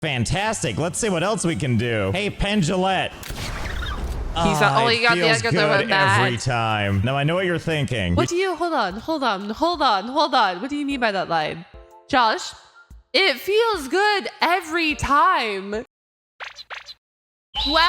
Fantastic. Let's see what else we can do. Hey, Pendulette. He's not only got the feels echo good every time. Now I know what you're thinking. What do you? Hold on. What do you mean by that line, Josh? It feels good every time. Well,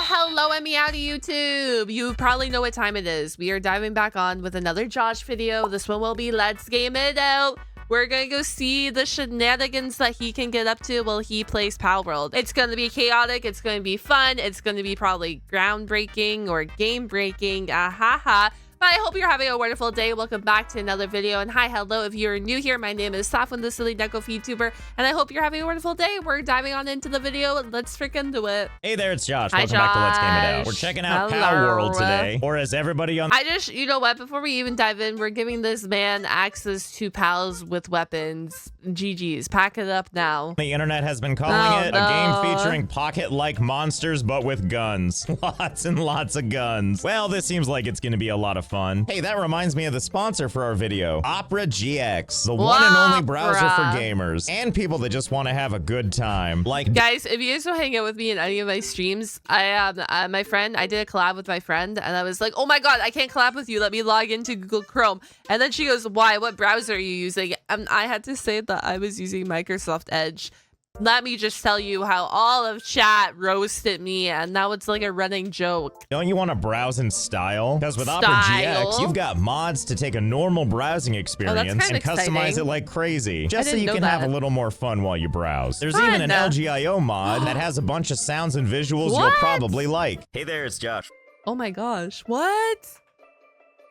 hello and meow to YouTube. You probably know what time it is. We are diving back on with another Josh video. This one will be Let's Game It Out. We're gonna go see the shenanigans that he can get up to while he plays Palworld. It's gonna be chaotic, it's gonna be fun, it's gonna be probably groundbreaking or game breaking, ahaha. But I hope you're having a wonderful day. Welcome back to another video. And hi, hello, if you're new here, my name is Saphwyn, the silly Neko vtuber, and I hope you're having a wonderful day. We're diving on into the video. Let's freaking do it. Hey there, it's Josh. Hi, Welcome back to Let's Game It Out. We're checking out Palworld today. Or as everybody on you know what, before we even dive in, we're giving this man access to pals with weapons. GG's, pack it up now. The internet has been calling it a game featuring pocket-like monsters, but with guns. Lots and lots of guns. Well, this seems like it's gonna be a lot of fun. Hey, that reminds me of the sponsor for our video, ADVANCEDgg, the one and only browser for gamers and people that just want to have a good time. Like, guys, if you guys will hang out with me in any of my streams, I did a collab with my friend, and I was like, oh my god, I can't collab with you. Let me log into Google Chrome. And then she goes, why? What browser are you using? And I had to say that I was using Microsoft Edge. Let me just tell you how all of chat roasted me, and now it's like a running joke. Don't you want to browse in style? Because with ADVANCEDgg, you've got mods to take a normal browsing experience and customize it like crazy, just so you can have a little more fun while you browse. There's even an LGIO mod that has a bunch of sounds and visuals you'll probably like. Hey there, it's Josh. Oh my gosh, what?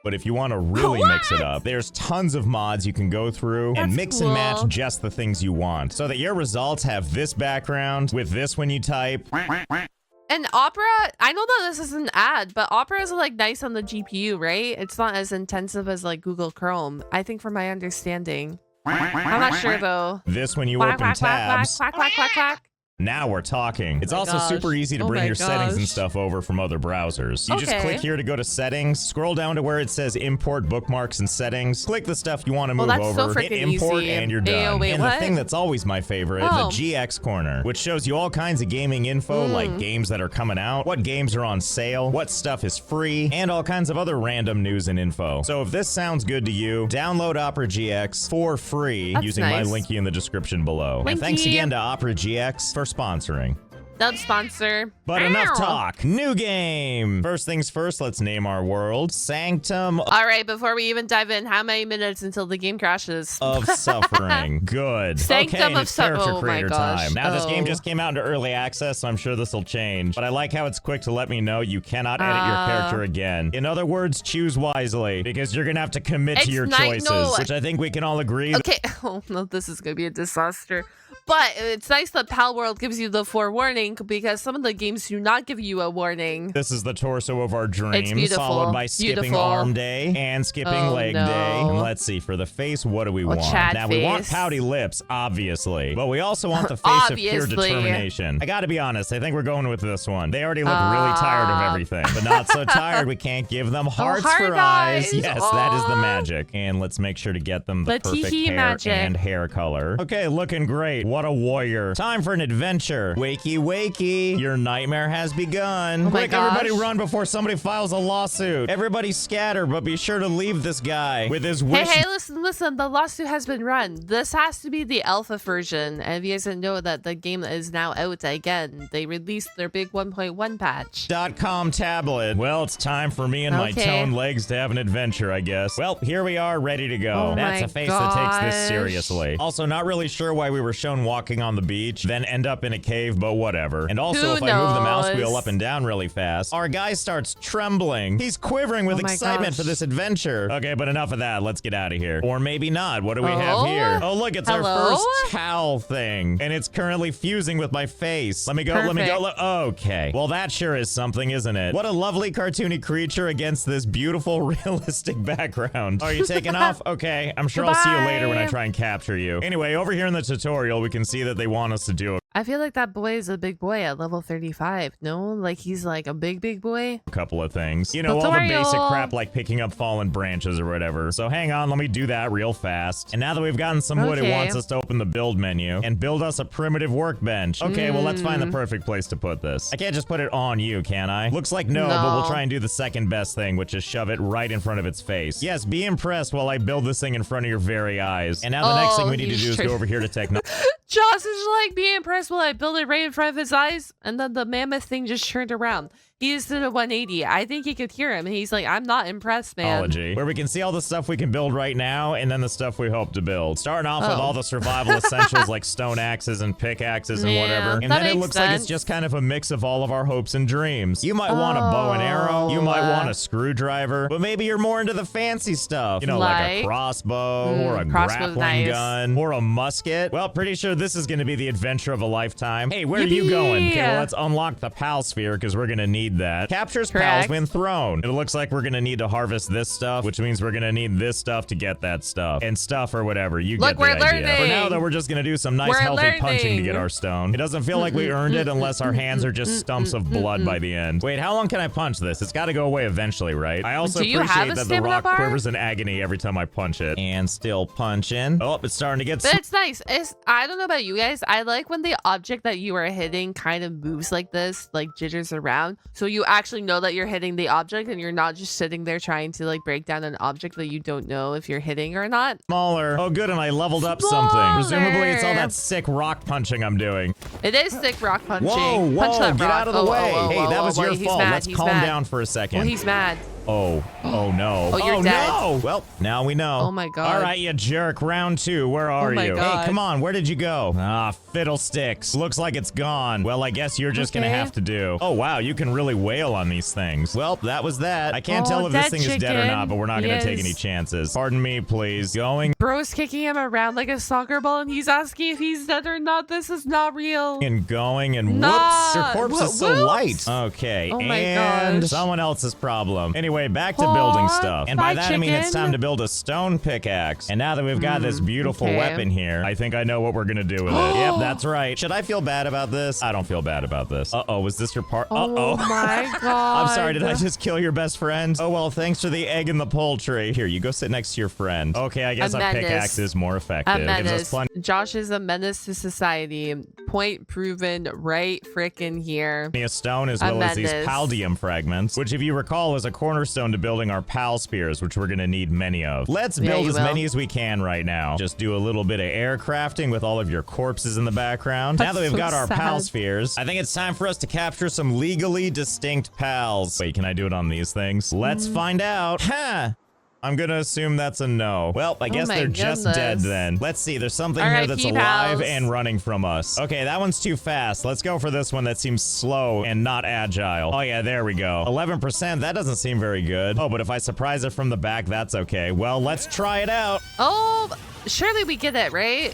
But if you want to really mix it up, there's tons of mods you can go through and mix and match just the things you want, so that your results have this background with this when you type. And Opera, I know that this is an ad, but Opera is like nice on the GPU, right? It's not as intensive as like Google Chrome, I think, from my understanding. I'm not sure though. This when you open tabs. Quack, quack, quack, quack. Now we're talking. It's also super easy to bring your settings and stuff over from other browsers. You just click here to go to settings, scroll down to where it says import bookmarks and settings, click the stuff you want to move over, hit import, and you're done. And the thing that's always my favorite, the GX corner, which shows you all kinds of gaming info, like games that are coming out, what games are on sale, what stuff is free, and all kinds of other random news and info. So if this sounds good to you, download ADVANCEDgg for free using my linky in the description below. And thanks again to ADVANCEDgg for sponsoring. Don't sponsor. But enough talk. New game. First things first, let's name our world Sanctum. All right, before we even dive in, how many minutes until the game crashes? Of suffering. Good. Sanctum of character creator time. Now this game just came out into early access, so I'm sure this will change. But I like how it's quick to let me know you cannot edit your character again. In other words, choose wisely, because you're gonna have to commit to your choices, which I think we can all agree. Okay. Oh no, this is gonna be a disaster. But it's nice that Palworld gives you the forewarning, because some of the games do not give you a warning. This is the torso of our dreams, followed by skipping arm day and skipping leg day. And let's see, for the face, what do we want? Now, we want pouty lips, obviously, but we also want the face of pure determination. I gotta be honest, I think we're going with this one. They already look really tired of everything, but not so tired we can't give them hearts for eyes. Yes, that is the magic. And let's make sure to get them the perfect hair and hair color. Okay, looking great. What a warrior. Time for an adventure. Wakey, wakey. Your nightmare has begun. Quick, everybody run before somebody files a lawsuit. Everybody scatter, but be sure to leave this guy with his wish. Hey, listen. The lawsuit has been run. This has to be the alpha version. And if you guys didn't know that the game is now out again, they released their big 1.1 patch. .com tablet. Well, it's time for me and my toned legs to have an adventure, I guess. Well, here we are, ready to go. That's a face that takes this seriously. Also, not really sure why we were shown walking on the beach, then end up in a cave, but whatever. And also, if I move the mouse wheel up and down really fast, our guy starts trembling. He's quivering with excitement for this adventure. Okay, but enough of that. Let's get out of here. Or maybe not. What do we have here? Oh, look, it's our first towel thing. And it's currently fusing with my face. Let me go, let me go. Okay. Well, that sure is something, isn't it? What a lovely cartoony creature against this beautiful, realistic background. Are you taking off? Okay, I'm sure I'll see you later when I try and capture you. Anyway, over here in the tutorial, we can see that they want us to do I feel like that boy is a big boy at level 35. No, like he's like a big boy. A couple of things. You know, all the basic crap like picking up fallen branches or whatever. So hang on, let me do that real fast. And now that we've gotten some wood, it wants us to open the build menu and build us a primitive workbench. Okay, well, let's find the perfect place to put this. I can't just put it on you, can I? Looks like no, but we'll try and do the second best thing, which is shove it right in front of its face. Yes, be impressed while I build this thing in front of your very eyes. And now the next thing we need to do is go over here to technology. Josh is like, be impressed while I build it right in front of his eyes, and then the mammoth thing just turned around. He just did a 180. I think he could hear him, and he's like, I'm not impressed, man. Where we can see all the stuff we can build right now, and then the stuff we hope to build. Starting off with all the survival essentials like stone axes and pickaxes and whatever. And then it looks like it's just kind of a mix of all of our hopes and dreams. You might want a bow and arrow. You might want a screwdriver. But maybe you're more into the fancy stuff. You know, like a crossbow or a grappling gun or a musket. Well, pretty sure this is going to be the adventure of a lifetime. Hey, where are you going? Okay, well, let's unlock the pal sphere because we're going to need that. Captures Palworld throne. It looks like we're gonna need to harvest this stuff, which means we're gonna need this stuff to get that stuff. And stuff or whatever. You get the idea. For now, though, we're just gonna do some nice healthy punching to get our stone. It doesn't feel like we earned it unless our hands are just stumps of blood by the end. Wait, how long can I punch this? It's gotta go away eventually, right? I also appreciate that the rock quivers in agony every time I punch it. And still punching. Oh, it's starting to get... But it's nice. I don't know about you guys. I like when the object that you are hitting kind of moves like this, like jitters around. So you actually know that you're hitting the object and you're not just sitting there trying to like break down an object that you don't know if you're hitting or not. Smaller. Oh, good. And I leveled up something. Presumably it's all that sick rock punching I'm doing. It is sick rock punching. Whoa, Punch that get rock. out of the way. Hey, that was your fault. Mad. Let's calm down for a second. Well, he's mad. Oh no. Oh, you're dead. No. Well, now we know. Oh my god. All right, you jerk. Round 2. Where are you? God. Hey, come on. Where did you go? Ah, fiddlesticks. Looks like it's gone. Well, I guess you're just gonna have to do. Oh wow, you can really wail on these things. Well, that was that. I can't tell if this thing is dead or not, but we're not gonna take any chances. Pardon me, please. Going. Bro's kicking him around like a soccer ball, and he's asking if he's dead or not. This is not real. And going, and whoops, your corpse is so light. Okay, oh my and gosh. Someone else's problem. Anyway, back to building stuff. And by that I mean it's time to build a stone pickaxe. And now that we've got this beautiful weapon here, I think I know what we're gonna do with it. Yep, that's right. Should I feel bad about this? I don't feel bad about this. Uh-oh, was this your part? Uh-oh. Oh my god. I'm sorry, did I just kill your best friend? Oh well, thanks for the egg and the poultry. Here, you go sit next to your friend. Okay, I guess a pickaxe is more effective. A menace. Josh is a menace to society. Point proven right frickin' here. A stone as well as these paldium fragments, which if you recall is a cornerstone to building our pal spears, which we're gonna need many of. Let's build as many as we can right now. Just do a little bit of air crafting with all of your corpses in the background. Now that we've got our pal spheres, I think it's time for us to capture some legally distinct pals. Wait, can I do it on these things? Let's find out. Ha! I'm gonna assume that's a no. Well, I guess they're just dead then. Let's see, there's something here that's alive and running from us. Okay, that one's too fast. Let's go for this one that seems slow and not agile. Oh yeah, there we go. 11%, that doesn't seem very good. Oh, but if I surprise it from the back, that's okay. Well, let's try it out. Oh, surely we get it, right?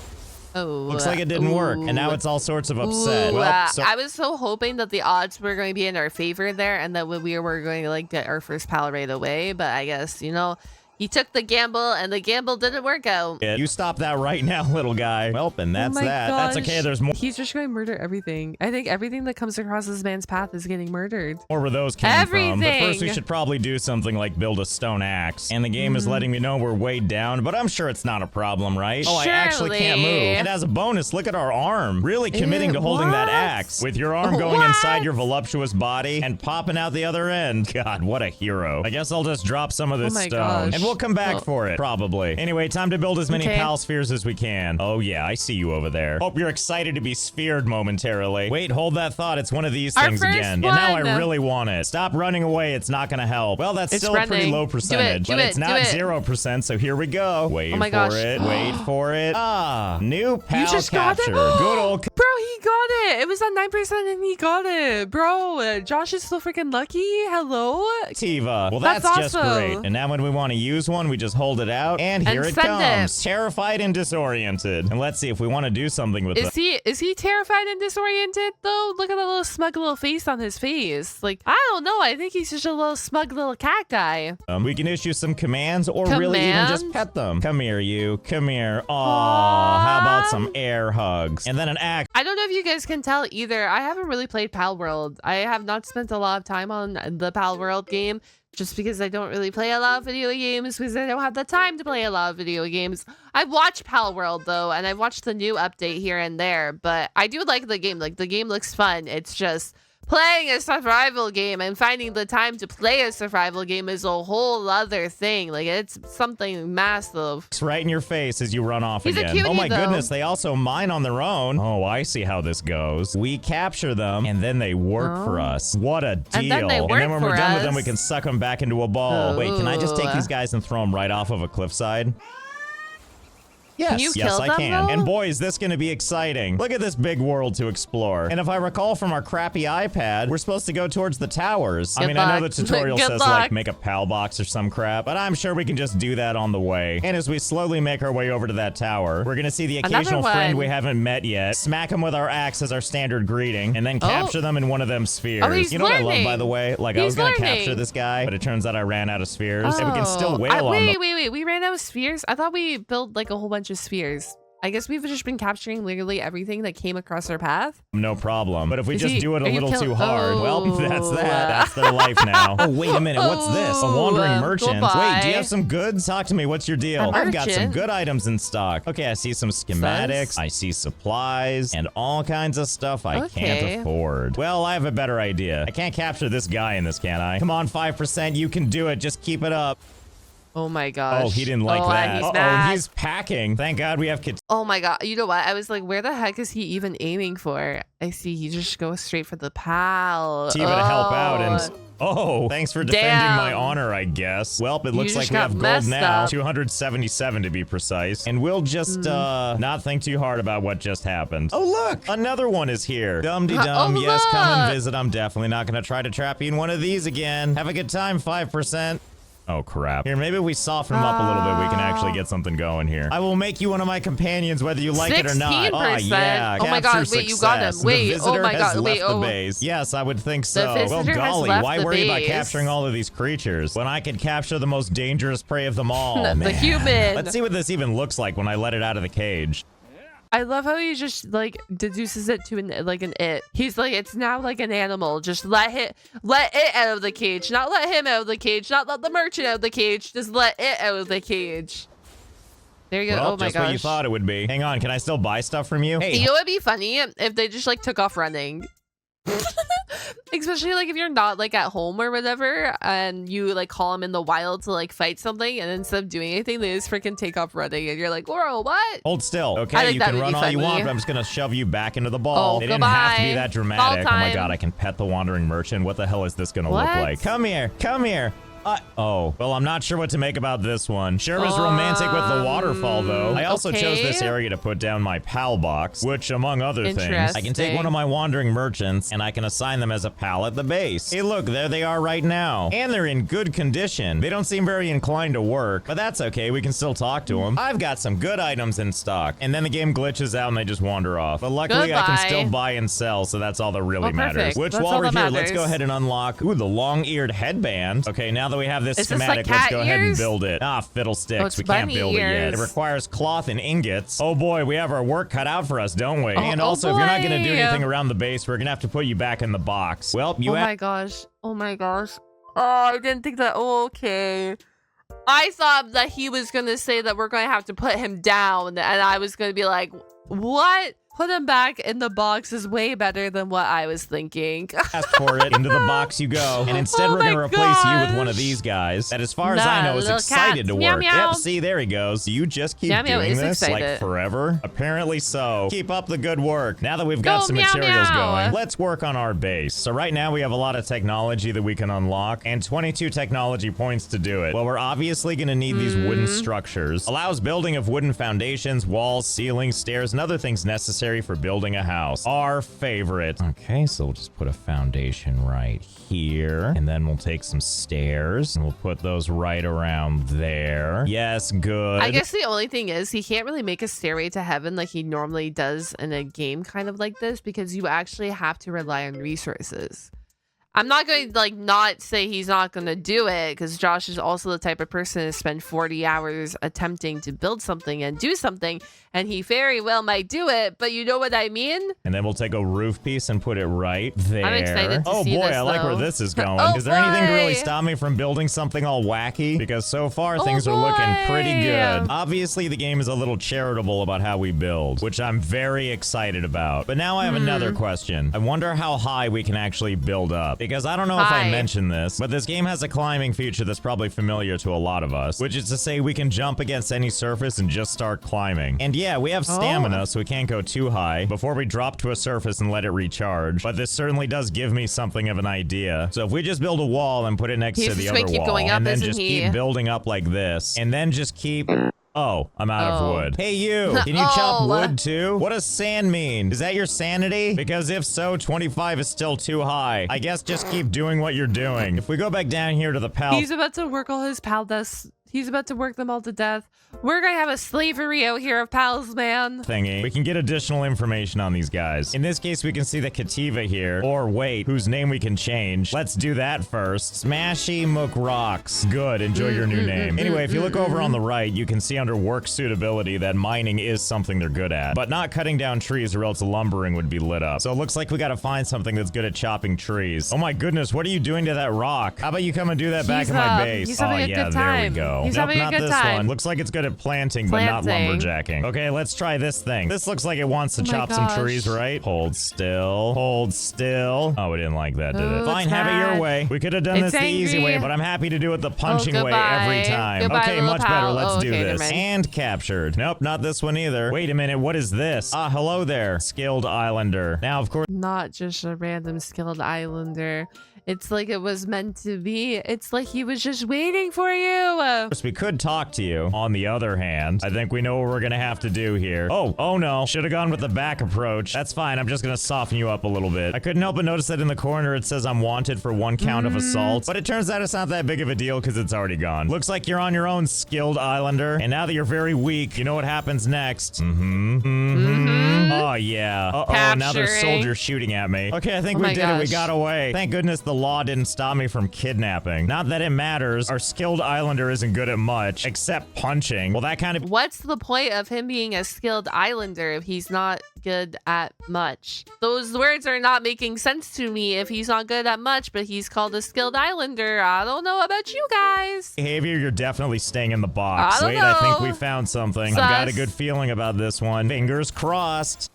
Oh, looks like it didn't work, and now it's all sorts of upset. Well, I was so hoping that the odds were going to be in our favor there, and that we were going to like get our first pal right away. But I guess, you know, he took the gamble, and the gamble didn't work out. You stop that right now, little guy. Well, and that's that. That's okay, there's more. He's just going to murder everything. I think everything that comes across this man's path is getting murdered. Or where those came from. But first, we should probably do something like build a stone axe. And the game is letting me know we're weighed down, but I'm sure it's not a problem, right? Oh, I actually can't move. And as a bonus, look at our arm. Really committing to holding that axe. With your arm going inside your voluptuous body and popping out the other end. God, what a hero. I guess I'll just drop some of this stone. And we'll come back for it, probably. Anyway, time to build as many pal spheres as we can. Oh yeah, I see you over there. Hope you're excited to be sphered momentarily. Wait, hold that thought. It's one of these things again. And now I really want it. Stop running away. It's not gonna help. Well, that's still a pretty low percentage, but it's not 0%, so here we go. Wait for it. Wait for it. Ah, new pal capture. Good old... Bro, he got it. It was at 9% and he got it. Bro, Josh is so freaking lucky. Hello? Tiva. Well, that's just great. And now when we want to use one, we just hold it out, and here it comes. Terrified and disoriented. And let's see if we want to do something with it. Is he terrified and disoriented, though? Look at the little smug little face on his face. Like, I don't know. I think he's just a little smug little cat guy. We can issue some commands or really even just pet them. Come here, you. Come here. Aw, how about some air hugs? And then an axe. I don't know know if you guys can tell either. I haven't really played Palworld. I have not spent a lot of time on the Palworld game just because I don't really play a lot of video games because I don't have the time to play a lot of video games. I've watched Palworld though, and I've watched the new update here and there, but I do like the game. Like the game looks fun. It's just playing a survival game and finding the time to play a survival game is a whole other thing. Like it's something massive. It's right in your face as you run off He's again. A cutie, oh my though. goodness, they also mine on their own. Oh, I see how this goes. We capture them and then they work for us. What a deal. And then when we're done with them, we us. can suck them back into a ball. Wait, can I just take Ooh. these guys and throw them right off of a cliffside? Yes, Can you yes, kill I them, can. though? And boy, is this going to be exciting. Look at this big world to explore. And if I recall from our crappy iPad, we're supposed to go towards the towers. I mean, I know the tutorial Good says, luck. like, make a PAL box or some crap, but I'm sure we can just do that on the way. And as we slowly make our way over to that tower, we're going to see the occasional friend we haven't met yet, smack them with our axe as our standard greeting, and then capture them in one of them spheres. Oh, he's you know what I love, learning. by the way? Like, I was going to capture this guy, but it turns out I ran out of spheres. And we can still wail on them. Wait. We ran out of spheres? I thought we built like a whole bunch of spheres. I guess we've just been capturing literally everything that came across our path. No problem. But if we Is just he- do it a are you little too hard, well, Oh. that's that. That's their life now. Oh, wait a minute. What's this? A wandering merchant. Goodbye. Wait, do you have some goods? Talk to me. What's your deal? A I've got some merchant? good items in stock. Okay, I see some schematics. I see supplies and all kinds of stuff I can't afford. Well, I have a better idea. I can't capture this guy in this, can I? Come on, 5%. You can do it. Just keep it up. Oh my gosh. Oh, he didn't like that. He's mad. He's packing. Thank God we have kits. Oh my god. You know what? I was like, where the heck is he even aiming for? I see he just goes straight for the pal. To help out and... Oh, thanks for defending my Damn. honor, I guess. Well, it looks like just we have got gold messed now. up. 277 to be precise. And we'll just, not think too hard about what just happened. Oh, look! Another one is here. Dum-de-dum. Oh, Yes, come and look. visit. I'm definitely not gonna try to trap you in one of these again. Have a good time, 5%. Oh, crap. Here, maybe if we soften him up a little bit, we can actually get something going here. I will make you one of my companions, whether you like it or not. 16%. Oh, yeah. Oh my God, Capture wait, you got him. success. Wait, The oh visitor my has God, left wait, the oh. base. Yes, I would think so. visitor Well, has golly, left why the worry about base? capturing all of these creatures when I could capture the most dangerous prey of them all? The Man. human. Let's see what this even looks like when I let it out of the cage. I love how he just like deduces it to an it. He's like, it's now like an animal. Just let it out of the cage. Not let him out of the cage. Not let the merchant out of the cage. Just let it out of the cage. There you go. Well, Oh my just gosh. what you thought it would be. Hang on, can I still buy stuff from you? Hey, You know what'd be funny if they just like took off running. Especially like if you're not like at home or whatever and you like call them in the wild to like fight something and instead of doing anything they just freaking take off running and you're like, whoa, what? hold still. I Okay, think you that can would run be all you funny. want, but I'm just gonna shove you back into the ball. Oh, It didn't have to be goodbye. that dramatic. Ball Oh my time. god, I can pet the wandering merchant. What the hell is this gonna look What? like? Come here, come here. Oh, well, I'm not sure what to make about this one. Sure was romantic with the waterfall, though. I also chose this okay. area to put down my PAL box, which, among other things, I can take one of my wandering merchants, and I can assign them as a PAL at the base. Hey, look, there they are right now. And they're in good condition. They don't seem very inclined to work, but that's okay. We can still talk to them. I've got some good items in stock. And then the game glitches out, and they just wander off. But luckily, I can still buy and sell, so that's all that really matters. perfect. Which, That's while all we're that here, let's matters. go ahead and unlock, ooh, the long-eared headband. Okay, now that we have this Is this schematic, like let's cat go ahead and ears? build it. Ah, fiddlesticks. Oh, it's we can't bunny build it yet. ears. It requires cloth and ingots. Oh boy, we have our work cut out for us, don't we? Oh, And oh also, if you're not going to do boy. anything around the base, we're going to have to put you back in the box. Well, you Oh have... my gosh. Oh my gosh. Oh, I didn't think that. Oh, okay. I thought that he was going to say that we're going to have to put him down. And I was going to be like, what? Put him back in the box is way better than what I was thinking. ask for it. Into the box you go. And instead, Oh we're going to my replace you with one of gosh. these guys that, as far as I Nah, know, is little excited cat. to Meow, work. meow. Yep, see, there he goes. You just keep Meow, meow doing is this like excited. forever? Apparently so. Keep up the good work. Now that we've got Go, some meow, materials meow. going, let's work on our base. So right now, we have a lot of technology that we can unlock and 22 technology points to do it. Well, we're obviously going to need these wooden structures. Allows building of wooden foundations, walls, ceilings, stairs, and other things necessary for building a house. Our favorite. Okay, so we'll just put a foundation right here, and then we'll take some stairs and we'll put those right around there. Yes, good. I guess the only thing is he can't really make a stairway to heaven like he normally does in a game kind of like this because you actually have to rely on resources. I'm not going to like not say he's not going to do it, because Josh is also the type of person to spend 40 hours attempting to build something and do something, and he very well might do it, but you know what I mean? And then we'll take a roof piece and put it right there. I'm excited to see boy, this, I like where though. this is going. Oh, is there anything to really boy. stop me from building something all wacky? Because so far Oh, things are looking pretty boy. good. Obviously, the game is a little charitable about how we build, which I'm very excited about. But now I have another question. I wonder how high we can actually build up, because I don't know if I mentioned this, but this game has a climbing feature that's probably familiar to a lot of us, which is to say we can jump against any surface and just start climbing. And yeah, we have stamina, so we can't go too high before we drop to a surface and let it recharge. But this certainly does give me something of an idea. So if we just build a wall and put it next to the other wall, going up, and then just keep building up like this, and then just keep... Oh, I'm out of wood. Hey, you! Can you chop wood, too? What does sand mean? Is that your sanity? Because if so, 25 is still too high. I guess just keep doing what you're doing. If we go back down here to the pal... He's about to work all his pal desks. He's about to work them all to death. We're gonna have a slavery out here of pals, man. Thingy. We can get additional information on these guys. In this case, we can see the Kativa here, or wait, whose name we can change. Let's do that first. Smashy McRocks. Good, enjoy your new name. Anyway, if you look over on the right, you can see under work suitability that mining is something they're good at, but not cutting down trees or else lumbering would be lit up. So it looks like we gotta find something that's good at chopping trees. Oh my goodness, what are you doing to that rock? How about you come and do that back in my base? He's having a good time. There we go. He's nope, having not a good this time. one. Looks like it's good at planting, but not lumberjacking. Okay, let's try this thing. This looks like it wants to chop some trees, right? Hold still. Hold still. Oh, we didn't like that, did it? Fine, have it your way. We could have done this the easy way, but I'm happy to do it the punching way every time. Okay, much better. Let's do this. And captured. Nope, not this one either. Wait a minute, what is this? Ah, hello there, skilled islander. Now, of course, not just a random skilled islander. It's like it was meant to be. It's like he was just waiting for you. we could talk to you. On the other hand, I think we know what we're gonna have to do here. Oh no. Should have gone with the back approach. That's fine. I'm just gonna soften you up a little bit. I couldn't help but notice that in the corner it says I'm wanted for 1 count of assault, but it turns out it's not that big of a deal because it's already gone. Looks like you're on your own, skilled islander. And now that you're very weak, you know what happens next. Oh yeah. Uh-oh, now there's soldiers shooting at me. Okay, I think we did it. We got away. Thank goodness the law didn't stop me from kidnapping. Not that it matters. Our skilled islander isn't good at much, except punching. Well, that kind of... What's the point of him being a skilled islander if he's not good at much? Those words are not making sense to me if he's not good at much, but he's called a skilled islander. I don't know about you guys. Behavior, you're definitely staying in the box. I don't know. I think we found something. I've got a good feeling about this one. Fingers crossed.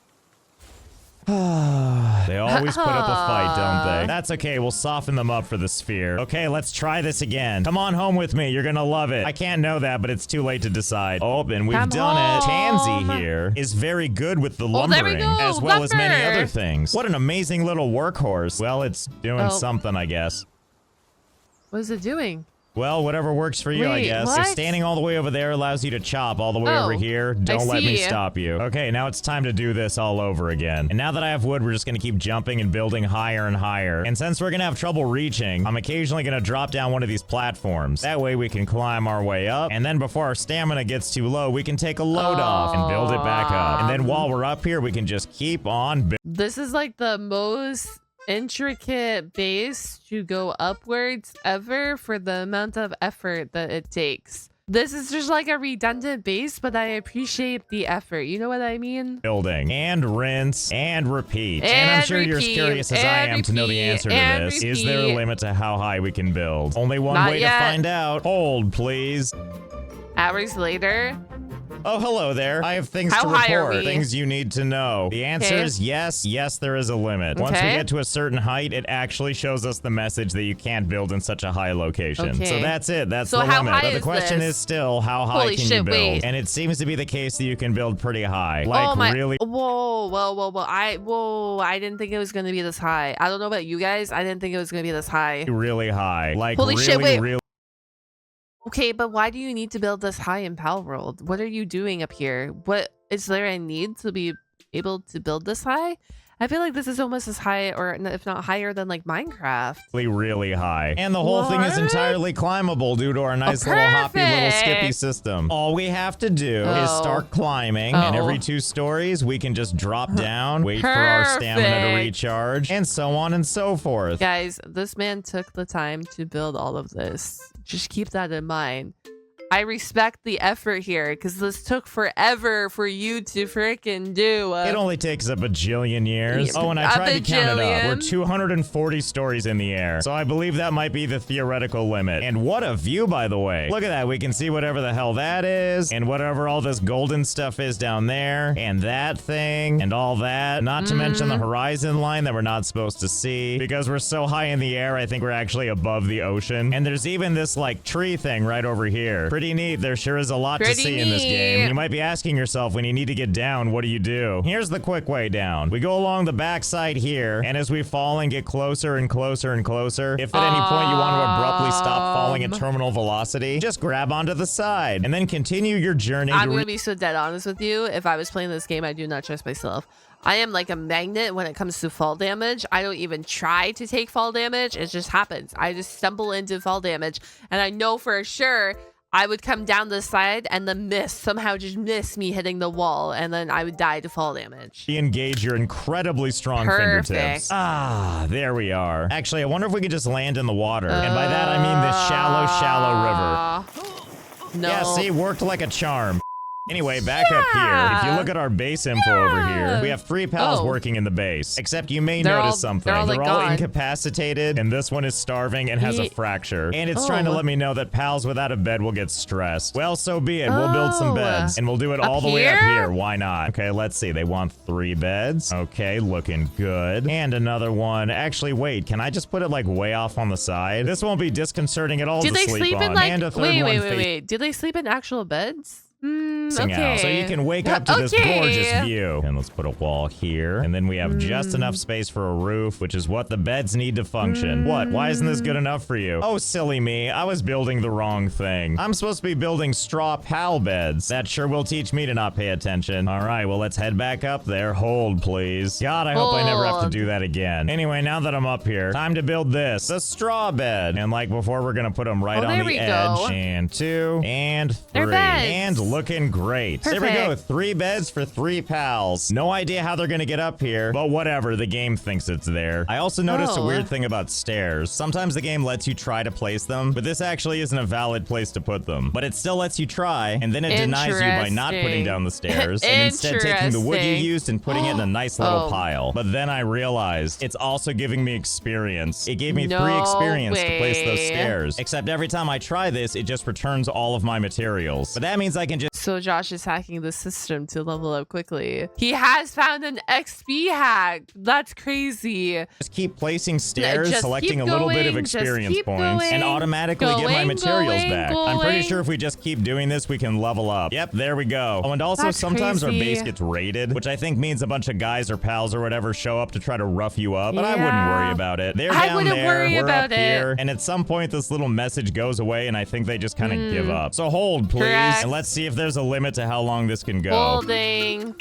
They always put up a fight, don't they? That's okay, we'll soften them up for the sphere. Okay, let's try this again. Come on home with me, you're gonna love it. I can't know that, but it's too late to decide. Oh, and we've done it. Tansy here is very good with the lumbering, as well as many other things. What an amazing little workhorse. Well, it's doing something, I guess. What is it doing? Well, whatever works for you, I guess. What? If standing all the way over there allows you to chop all the way over here, don't let me stop you. Okay, now it's time to do this all over again. And now that I have wood, we're just gonna keep jumping and building higher and higher. And since we're gonna have trouble reaching, I'm occasionally gonna drop down one of these platforms. That way we can climb our way up, and then before our stamina gets too low, we can take a load off and build it back up. And then while we're up here, we can just keep on building. This is like the most intricate base to go upwards ever for the amount of effort that it takes. This is just like a redundant base, but I appreciate the effort. You know what I mean? Building and rinse and repeat. And I'm sure you're as curious as I am to know the answer to this. Is there a limit to how high we can build? Only one way to find out. Hold, please. Hours later. Oh, hello there. I have things to report, things you need to know. The answer is yes, there is a limit. Once we get to a certain height, it actually shows us the message that you can't build in such a high location. So that's it, that's the limit. But the question is still, how high can you build? And it seems to be the case that you can build pretty high. Like really. Whoa. I didn't think it was gonna be this high. I don't know about you guys. I didn't think it was gonna be this high. Really high. Like holy really, shit, wait. really. Okay, but why do you need to build this high in Palworld? What are you doing up here? What is there a need to be able to build this high? I feel like this is almost as high, or if not higher than like Minecraft. Really high. And the whole thing is entirely climbable due to our nice little hoppy little skippy system. All we have to do is start climbing, and every 2 stories, we can just drop down, wait for our stamina to recharge, and so on and so forth. Guys, this man took the time to build all of this. Just keep that in mind. I respect the effort here because this took forever for you to freaking do. It only takes a bajillion years. Oh, and I tried to count it up. We're 240 stories in the air. So I believe that might be the theoretical limit. And what a view, by the way. Look at that. We can see whatever the hell that is and whatever all this golden stuff is down there and that thing and all that. Not to mention the horizon line that we're not supposed to see because we're so high in the air. I think we're actually above the ocean. And there's even this like tree thing right over here. Pretty neat. There sure is a lot to see in this game. You might be asking yourself, when you need to get down, what do? Here's the quick way down. We go along the backside here, and as we fall and get closer and closer and closer, if at any point you want to abruptly stop falling at terminal velocity, just grab onto the side and then continue your journey. I'm going to be so dead honest with you. If I was playing this game, I do not trust myself. I am like a magnet when it comes to fall damage. I don't even try to take fall damage. It just happens. I just stumble into fall damage, and I know for sure I would come down the side and the somehow just miss me hitting the wall, and then I would die to fall damage. Engage your incredibly strong fingertips. Ah, there we are. Actually, I wonder if we could just land in the water. And by that, I mean this shallow, shallow river. No. Yeah, see, worked like a charm. Anyway, back up here. If you look at our base info over here, we have 3 pals working in the base. Except you may notice something. They're all incapacitated, and this one is starving and has a fracture. And it's trying to let me know that pals without a bed will get stressed. Well, so be it. We'll build some beds, and we'll do it all the way up here. Why not? Okay, let's see. They want 3 beds. Okay, looking good. And another one. Actually, wait. Can I just put it like way off on the side? This won't be disconcerting at all to sleep on. And a third one. Wait. Do they sleep in actual beds? Okay. So you can wake up to this gorgeous view. And let's put a wall here. And then we have just enough space for a roof, which is what the beds need to function. What? Why isn't this good enough for you? Oh, silly me. I was building the wrong thing. I'm supposed to be building straw pal beds. That sure will teach me to not pay attention. All right, well, let's head back up there. Hold, please. God, I hope I never have to do that again. Anyway, now that I'm up here, time to build this. A straw bed. And like before, we're going to put them right on the edge. And 2, and 3. And looking great. Perfect. There we go. 3 beds for 3 pals. No idea how they're gonna get up here, but whatever. The game thinks it's there. I also noticed a weird thing about stairs. Sometimes the game lets you try to place them, but this actually isn't a valid place to put them. But it still lets you try, and then it denies you by not putting down the stairs, and instead taking the wood you used and putting it in a nice little pile. But then I realized it's also giving me experience. It gave me 3 experience to place those stairs. Except every time I try this, it just returns all of my materials. But that means I can just... So Josh is hacking the system to level up quickly. He has found an XP hack. That's crazy. Just keep placing stairs, selecting a little bit of experience points, and automatically get my materials back. I'm pretty sure if we just keep doing this, we can level up. Yep, there we go. Oh, and also sometimes our base gets raided, which I think means a bunch of guys or pals or whatever show up to try to rough you up, but I wouldn't worry about it. They're down there, we're up here, and at some point this little message goes away, and I think they just kind of give up. So hold, please, and let's see if there's a limit to how long this can go. Holding.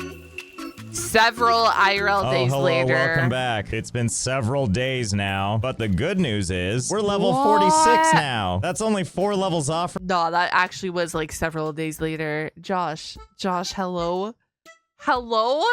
Several IRL days later. Welcome back. It's been several days now, but the good news is we're level 46 now. That's only 4 levels off. No, that actually was like several days later. Josh, hello? Hello?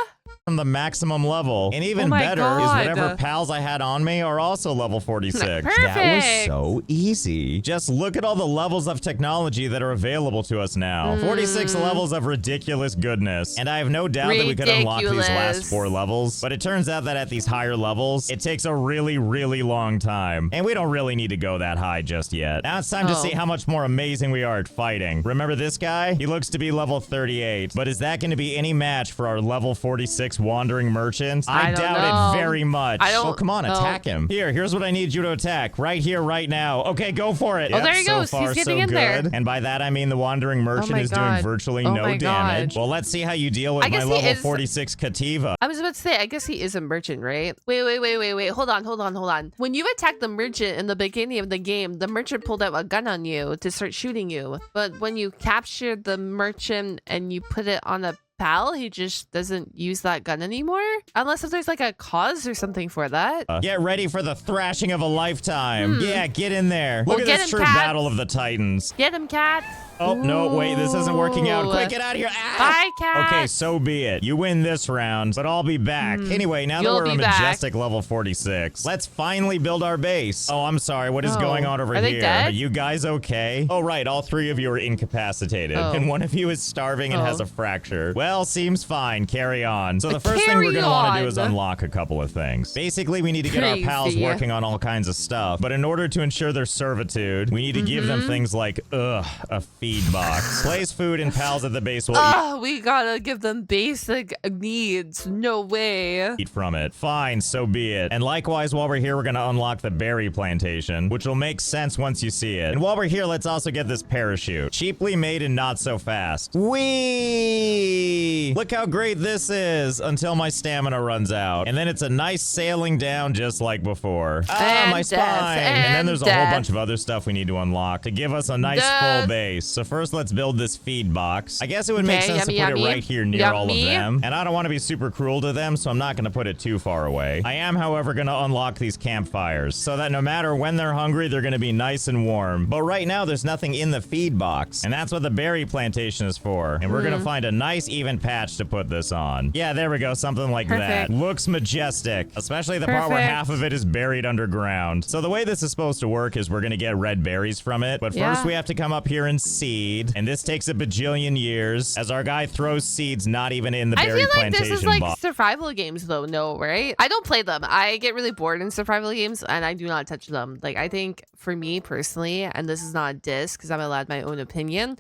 From the maximum level. And even better is whatever pals I had on me are also level 46. Perfect. That was so easy. Just look at all the levels of technology that are available to us now. 46 levels of ridiculous goodness. And I have no doubt that we could unlock these last 4 levels. But it turns out that at these higher levels, it takes a really, really long time. And we don't really need to go that high just yet. Now it's time to see how much more amazing we are at fighting. Remember this guy? He looks to be level 38. But is that going to be any match for our level 46 wandering merchant? I doubt it very much. Well, come on, attack him. Here's what I need you to attack. Right here, right now. Okay, go for it. Oh, there he goes. So far, he's getting so in there. And by that, I mean the wandering merchant is doing virtually no damage. Well, let's see how you deal with my level 46 Kativa. I was about to say, I guess he is a merchant, right? Wait. Hold on. When you attacked the merchant in the beginning of the game, the merchant pulled out a gun on you to start shooting you. But when you captured the merchant and you put it on a pal. He just doesn't use that gun anymore. Unless if there's like a cause or something for that. Get ready for the thrashing of a lifetime. Yeah, get in there. Well, Look at this true battle of the Titans. Get him, cat. Oh, no, wait, this isn't working out. Quick, get out of here. Ah! Bye, cat. Okay, so be it. You win this round, but I'll be back. Anyway, now that we're a majestic level 46, let's finally build our base. Oh, I'm sorry. What is going on over here? They dead? Are you guys okay? Oh, right. All 3 of you are incapacitated, and one of you is starving and has a fracture. Well, seems fine. Carry on. So the first thing we're going to want to do is unlock a couple of things. Basically, we need to get our pals working on all kinds of stuff, but in order to ensure their servitude, we need to give them things like, a feed box. Place food and pals at the base will eat. We gotta give them basic needs. No way. Eat from it. Fine, so be it. And likewise, while we're here, we're gonna unlock the berry plantation, which will make sense once you see it. And while we're here, let's also get this parachute. Cheaply made and not so fast. Whee! Look how great this is until my stamina runs out. And then it's a nice sailing down just like before. My spine! And then there's a whole bunch of other stuff we need to unlock to give us a nice full base. So first, let's build this feed box. I guess it would make sense to put it right here near all of them. And I don't want to be super cruel to them, so I'm not going to put it too far away. I am, however, going to unlock these campfires so that no matter when they're hungry, they're going to be nice and warm. But right now, there's nothing in the feed box. And that's what the berry plantation is for. And we're going to find a nice even patch to put this on. Yeah, there we go. Something like that. Looks majestic. Especially the part where half of it is buried underground. So the way this is supposed to work is we're going to get red berries from it. But first, we have to come up here and seed. And this takes a bajillion years as our guy throws seeds not even in the berry plantation. I feel like this is like survival games though, no, right? I don't play them. I get really bored in survival games and I do not touch them. Like, I think for me personally, and this is not a diss because I'm allowed my own opinion,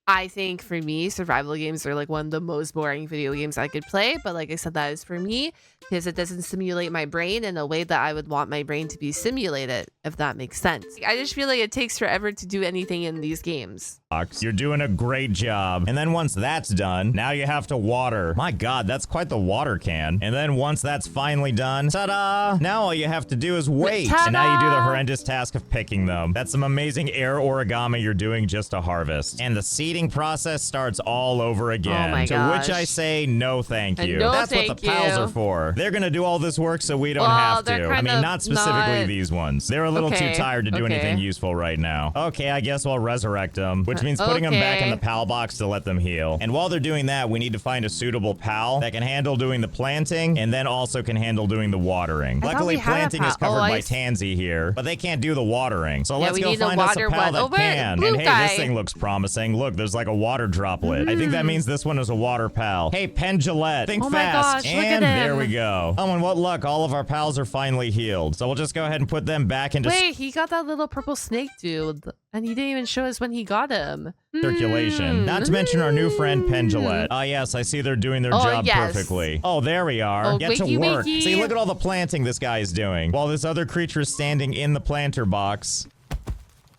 I think for me, survival games are like one of the most boring video games I could play. But like I said, that is for me because it doesn't simulate my brain in a way that I would want my brain to be simulated, if that makes sense. I just feel like it takes forever to do anything in these games. You're doing a great job. And then once that's done, now you have to water. My God, that's quite the water can. And then once that's finally done, ta-da! Now all you have to do is wait. And now you do the horrendous task of picking them. That's some amazing air origami you're doing just to harvest. And the seeding process starts all over again. Oh my gosh. To which I say no thank you. No, that's what the pals are for. They're gonna do all this work so we don't have to. I mean, not specifically these ones. They're a little too tired to do anything useful right now. Okay, I guess we'll resurrect them, which means putting them back in the pal box to let them heal. And while they're doing that, we need to find a suitable pal that can handle doing the planting and then also can handle doing the watering. Luckily, planting is covered by Tansy here, but they can't do the watering. So let's go find us a pal that can. And hey, this thing looks promising. Look, there's like a water droplet. I think that means this one is a water pal. Hey, Pendulette, think fast. Gosh, and there we go. Oh, and what luck. All of our pals are finally healed. So we'll just go ahead and put them back into... Wait, he got that little purple snake dude. And he didn't even show us when he got him. Circulation. Not to mention our new friend, Pendulette. Ah, yes, I see they're doing their job perfectly. Oh, there we are. Get to work. See, look at all the planting this guy is doing. While this other creature is standing in the planter box.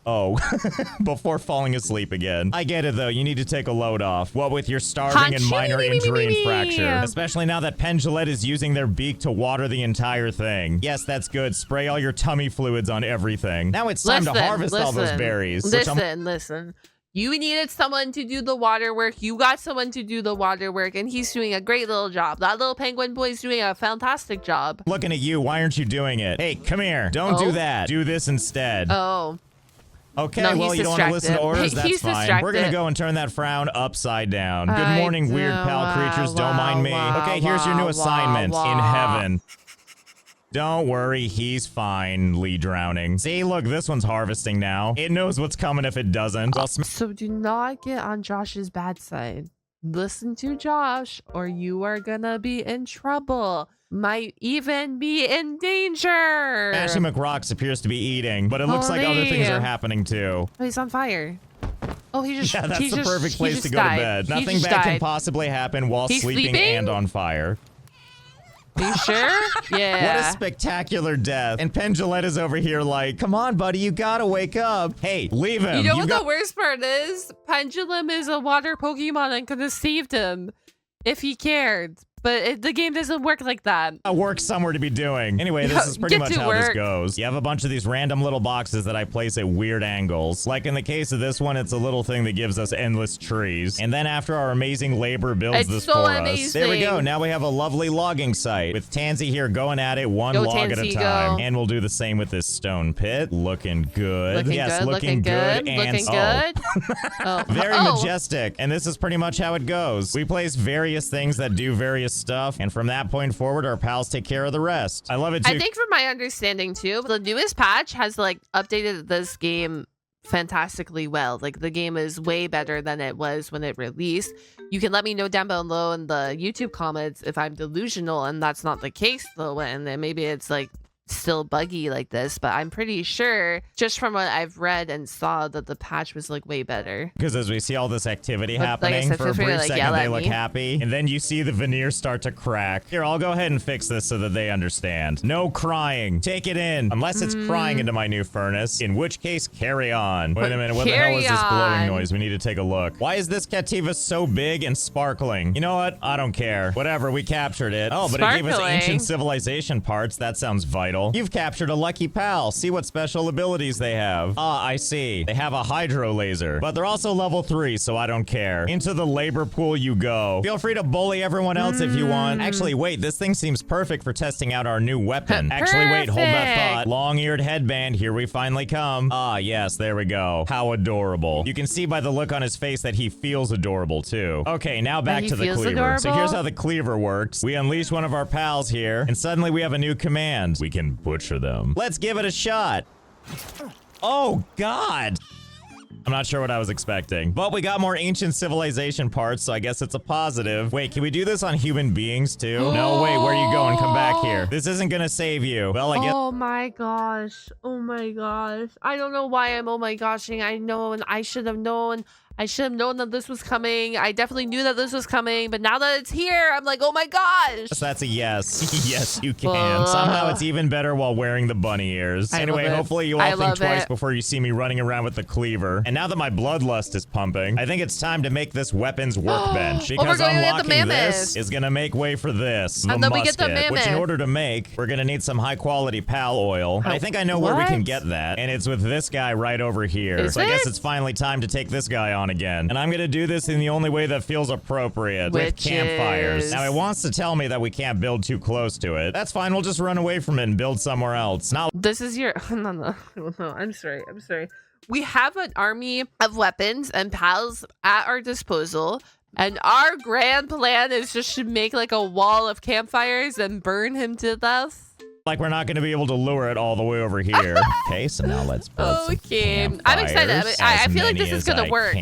Oh, before falling asleep again. I get it, though. You need to take a load off. What with your starving and minor injury and fracture. Especially now that Pendulette is using their beak to water the entire thing. Yes, that's good. Spray all your tummy fluids on everything. Now it's time to harvest all those berries. Listen. You needed someone to do the water work. You got someone to do the water work, and he's doing a great little job. That little penguin boy's doing a fantastic job. Looking at you. Why aren't you doing it? Hey, come here. Don't do that. Do this instead. Oh. Okay, well, you don't want to listen to orders? That's fine. We're going to go and turn that frown upside down. Good morning, weird pal creatures. Don't mind me. Okay, here's your new assignment. In heaven. Don't worry, he's finally drowning. See, look, this one's harvesting now. It knows what's coming if it doesn't. So do not get on Josh's bad side. Listen to Josh, or you are gonna be in trouble. Might even be in danger. Ashy McRocks appears to be eating, but it looks like other things are happening too. Oh, he's on fire. Oh, he just... Yeah, that's the perfect place to go to bed. Nothing bad can possibly happen while sleeping and on fire. Are you sure? Yeah. What a spectacular death. And Pendulette is over here like, come on, buddy, you gotta wake up. Hey, leave him. You know what the worst part is? Pendulum is a water Pokemon and could have saved him if he cared. but the game doesn't work like that. Work somewhere to be doing. Anyway, this is pretty much how this goes. You have a bunch of these random little boxes that I place at weird angles. Like in the case of this one, it's a little thing that gives us endless trees. And then after our amazing labor builds this for us, there we go. Now we have a lovely logging site with Tansy here going at it one log at a time. And we'll do the same with this stone pit. Looking good. Looking good. Very majestic. And this is pretty much how it goes. We place various things that do various stuff. And from that point forward, our pals take care of the rest. I love it too. I think from my understanding too, the newest patch has like updated this game fantastically well. Like the game is way better than it was when it released. You can let me know down below in the YouTube comments if I'm delusional and that's not the case though, and then maybe it's like still buggy like this, but I'm pretty sure just from what I've read and saw that the patch was like way better. Because as we see all this activity happening, for a brief second they look happy, and then you see the veneer start to crack. Here, I'll go ahead and fix this so that they understand. No crying. Take it in. Unless it's crying into my new furnace, in which case carry on. Wait a minute, what the hell is this glowing noise? We need to take a look. Why is this Cativa so big and sparkling? You know what? I don't care. Whatever, we captured it. Oh, but it gave us ancient civilization parts. That sounds vital. You've captured a lucky pal. See what special abilities they have. Ah, I see. They have a hydro laser, but they're also level 3, so I don't care. Into the labor pool you go. Feel free to bully everyone else if you want. Actually, wait, this thing seems perfect for testing out our new weapon. Actually, wait, hold that thought. Long-eared headband, here we finally come. Ah, yes, there we go. How adorable. You can see by the look on his face that he feels adorable, too. Okay, now back to the cleaver. Adorable? So here's how the cleaver works. We unleash one of our pals here, and suddenly we have a new command. We can butcher them. Let's give it a shot. Oh, God. I'm not sure what I was expecting, but we got more ancient civilization parts, so I guess it's a positive. Wait, can we do this on human beings too? No, wait, where are you going? Come back here. This isn't gonna save you. Well, I guess. Oh my gosh. Oh my gosh. I don't know why I'm oh my goshing. I know, and I should have known. I should have known that this was coming. I definitely knew that this was coming, but now that it's here, I'm like, oh my gosh. That's a yes. Yes, you can. Somehow it's even better while wearing the bunny ears. Anyway, hopefully you all think twice before you see me running around with the cleaver. And now that my bloodlust is pumping, I think it's time to make this weapons workbench. Because unlocking this is going to make way for this, the musket, which in order to make, we're going to need some high quality pal oil. And I think I know where we can get that. And it's with this guy right over here. So I guess it's finally time to take this guy on again. And I'm gonna do this in the only way that feels appropriate, with campfires. Now it wants to tell me that we can't build too close to it. That's fine, we'll just run away from it and build somewhere else. Now this is your no, I'm sorry. We have an army of weapons and pals at our disposal, and our grand plan is just to make like a wall of campfires and burn him to death. Like we're not going to be able to lure it all the way over here. Okay, so now let's build some campfires. I'm excited. I feel like this is going to work.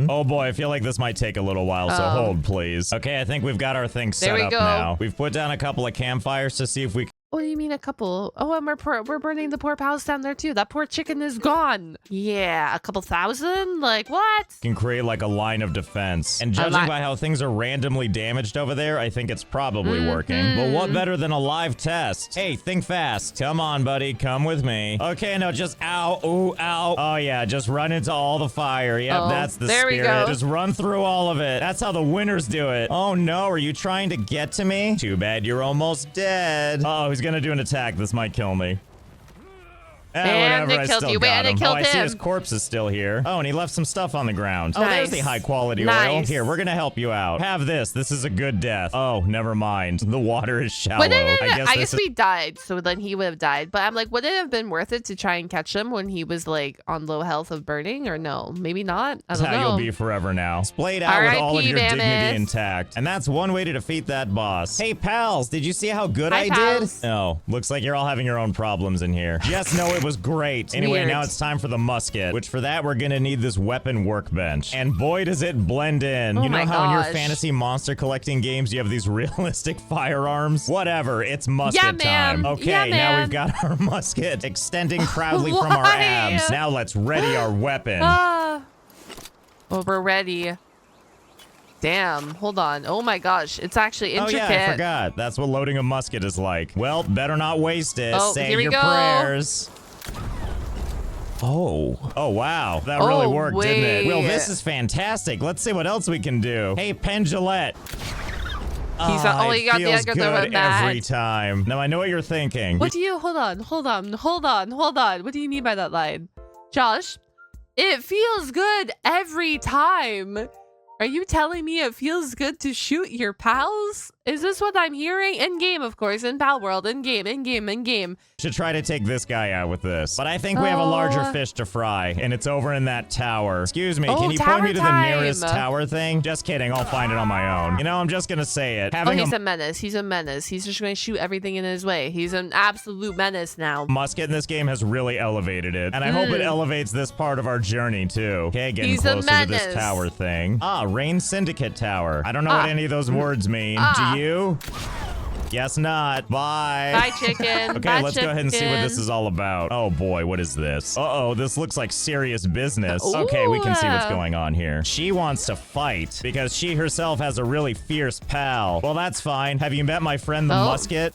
Oh boy, I feel like this might take a little while, so hold please. Okay, I think we've got our thing set up now. We've put down a couple of campfires to see if we can. What do you mean a couple? Oh, and we're burning the poor pals down there too. That poor chicken is gone. Yeah, a couple thousand? Like what? Can create like a line of defense. And judging by how things are randomly damaged over there, I think it's probably working. But what better than a live test? Hey, think fast. Come on, buddy. Come with me. Okay, no, just ow, ooh, ow. Oh yeah, just run into all the fire. Yep, that's the spirit. We go. Just run through all of it. That's how the winners do it. Oh no, are you trying to get to me? Too bad you're almost dead. Oh, he's gonna do an attack. This might kill me. And it killed you. And it killed him. I see his corpse is still here. Oh, and he left some stuff on the ground. Oh, there's the high quality oil. Here, we're gonna help you out. Have this. This is a good death. Oh, never mind. The water is shallow. I guess we died, so then he would have died. But I'm like, would it have been worth it to try and catch him when he was like on low health of burning, or no? Maybe not. I don't know. That's how you'll be forever now. Splayed out with all of your dignity intact. And that's one way to defeat that boss. Hey, pals, did you see how good I did? Oh, looks like you're all having your own problems in here. Just know it was great. Anyway, now it's time for the musket, which for that we're gonna need this weapon workbench. And boy, does it blend in. You know how in your fantasy monster collecting games you have these realistic firearms? Whatever, it's musket time. Okay, now we've got our musket extending proudly from our abs. Now let's ready our weapon. Oh, we're ready. Damn, hold on. Oh my gosh, it's actually intricate. Oh yeah, I forgot. That's what loading a musket is like. Well, better not waste it. Say your prayers. Oh wow, that really worked, didn't it? Well, this is fantastic. Let's see what else we can do. Hey, Pendulette. He's only got the extra good every time. Now I know what you're thinking. What do you, hold on. What do you mean by that line? Josh, it feels good every time. Are you telling me it feels good to shoot your pals? Is this what I'm hearing? In-game, of course. In Palworld. In-game. Should try to take this guy out with this. But I think we have a larger fish to fry, and it's over in that tower. Excuse me, can you point me to the nearest tower thing? Just kidding, I'll find it on my own. You know, I'm just gonna say it. He's a menace. He's just gonna shoot everything in his way. He's an absolute menace now. Musket in this game has really elevated it, and I hope it elevates this part of our journey, too. Okay, getting closer to this tower thing. Rain Syndicate Tower. I don't know what any of those words mean. Do you? Guess not. Bye. Bye, chicken. Okay, let's go ahead and see what this is all about. Oh boy, what is this? Uh-oh, this looks like serious business. Ooh. Okay, we can see what's going on here. She wants to fight because she herself has a really fierce pal. Well, that's fine. Have you met my friend the Musket?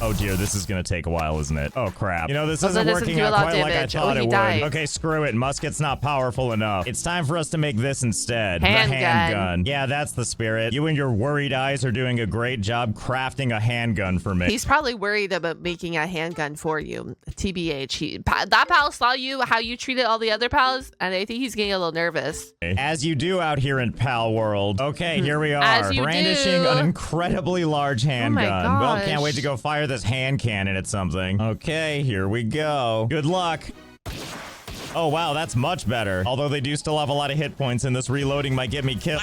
Oh dear, this is gonna take a while, isn't it? Oh crap. You know, this isn't working out quite like I thought it would. Okay, screw it. Musket's not powerful enough. It's time for us to make this instead. The handgun. Yeah, that's the spirit. You and your worried eyes are doing a great job crafting a handgun for me. He's probably worried about making a handgun for you. TBH. That pal saw you, how you treated all the other pals, and I think he's getting a little nervous. As you do out here in Palworld. Okay, here we are. Brandishing an incredibly large handgun. Well, can't wait to go fire this hand cannon at something. Okay, here we go. Good luck. Oh, wow, that's much better. Although they do still have a lot of hit points, and this reloading might get me killed.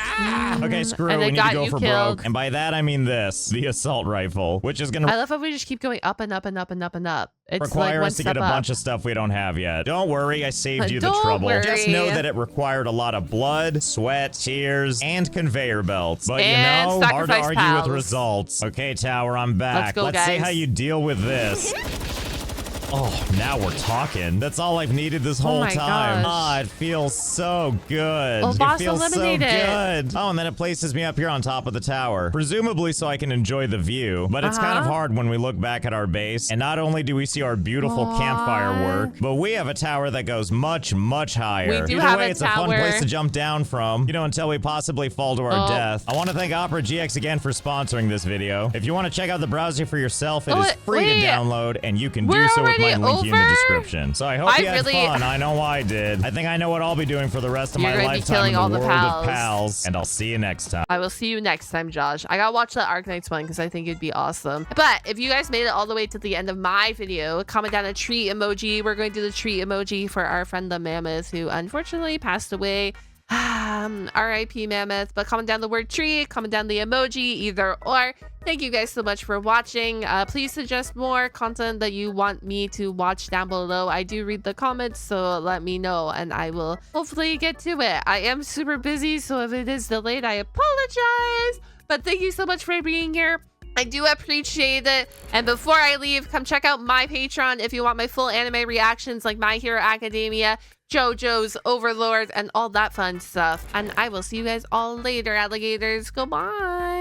Okay, screw it. We need to go for broke. And by that, I mean this. The assault rifle, which is gonna... I love how we just keep going up and up and up and up and up. It's require like us to get a bunch of stuff we don't have yet. Don't worry, I saved you the trouble. Just know that it required a lot of blood, sweat, tears, and conveyor belts. But you know, hard to argue with results. Okay, Tower, I'm back. Let's see how you deal with this. Oh, now we're talking. That's all I've needed this whole time. Ah, it feels so good. It feels so good. Oh, and then it places me up here on top of the tower. Presumably so I can enjoy the view. But it's kind of hard when we look back at our base. And not only do we see our beautiful campfire work, but we have a tower that goes much, much higher. We do have a it's a fun place to jump down from, you know, until we possibly fall to our death. I want to thank Opera GX again for sponsoring this video. If you want to check out the browser for yourself, it is free to download, and you can do so with my link in the description. So I hope you had fun. I know I did. I think I know what I'll be doing for the rest of my lifetime in the world of pals. And I'll see you next time. I will see you next time, Josh. I gotta watch that Arknights one because I think it'd be awesome. But if you guys made it all the way to the end of my video, comment down a tree emoji. We're going to do the tree emoji for our friend the Mammoth, who unfortunately passed away. RIP Mammoth. But comment down the word tree, comment down the emoji, either or. Thank you guys so much for watching. Please suggest more content that you want me to watch down below. I do read the comments, so let me know and I will hopefully get to it. I am super busy, so if it is delayed, I apologize. But thank you so much for being here. I do appreciate it. And before I leave, come check out my Patreon if you want my full anime reactions like My Hero Academia, JoJo's, Overlord, and all that fun stuff. And I will see you guys all later, alligators. Goodbye.